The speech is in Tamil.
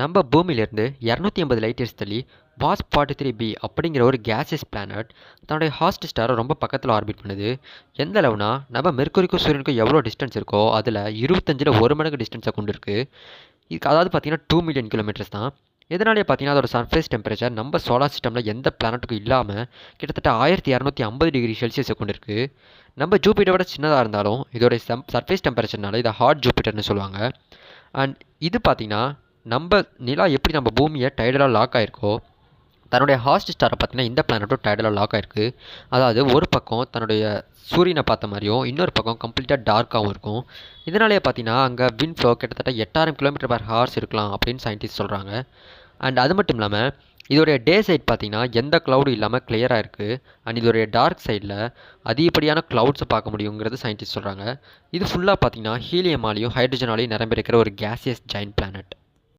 நம்ம பூமியிலேருந்து 280 லைட் இயர்ஸ் தள்ளி வாஸ்ப்-43b அப்படிங்கிற ஒரு கேசியஸ் பிளானட் தன்னுடைய ஹாஸ்ட் ஸ்டாரை ரொம்ப பக்கத்தில் ஆர்பிட் பண்ணுது. எந்த அளவுனா, நம்ம மெர்க்குரிக்கும் சூரியனுக்கும் எவ்வளோ டிஸ்டன்ஸ் இருக்கோ அதில் 25ல் 1 மடங்கு டிஸ்டன்ஸை கொண்டு இருக்கு. இதுக்கு அதாவது பார்த்தீங்கன்னா 2 மில்லியன் கிலோமீட்டர்ஸ் தான். இதனாலே பார்த்தீங்கன்னா அதோட சர்ஃபேஸ் டெம்பரேச்சர் நம்ம சோலார் சிஸ்டமில் எந்த பிளானட்டுக்கும் இல்லாமல் கிட்டத்தட்ட 1250 டிகிரி செல்சியஸை கொண்டு இருக்கு. நம்ம ஜூபிட்டரை விட சின்னதாக இருந்தாலும் இதோடைய சர்ஃபேஸ் டெம்பரேச்சர்னால இதை ஹாட் ஜூபிட்டர்னு சொல்லுவாங்க. அண்ட் இது பார்த்தீங்கன்னா நம்ம நிலா எப்படி நம்ம பூமியை டைடலாக லாக் ஆகிருக்கோ, தன்னுடைய ஹாஸ்ட் ஸ்டாரை பார்த்தீங்கன்னா இந்த பிளானட்டும் டைடலாக லாக் ஆகிருக்கு. அதாவது ஒரு பக்கம் தன்னுடைய சூரியனை பார்த்த மாதிரியும் இன்னொரு பக்கம் கம்ப்ளீட்டாக டார்க்காகவும் இருக்கும். இதனாலேயே பார்த்தீங்கன்னா அங்கே விண்ட் ஃப்ளோ கிட்டத்தட்ட 8000 km/h இருக்கலாம் அப்படின்னு சயின்டிஸ்ட் சொல்கிறாங்க. அண்ட் அது மட்டும் இல்லாமல் இதோடைய டே சைட் பார்த்தீங்கன்னா எந்த க்ளவுடும் இல்லாமல் கிளியராக இருக்குது. அண்ட் இதோடைய டார்க் சைடில் அதிகப்படியான க்ளவுட்ஸை பார்க்க முடியுங்கிறது சயின்டிஸ்ட் சொல்கிறாங்க. இது ஃபுல்லாக பார்த்தீங்கன்னா ஹீலியமாலையும் ஹைட்ரஜனாலையும் நிரம்பியிருக்கிற ஒரு கேசியஸ் ஜெயின்ட் பிளானட்.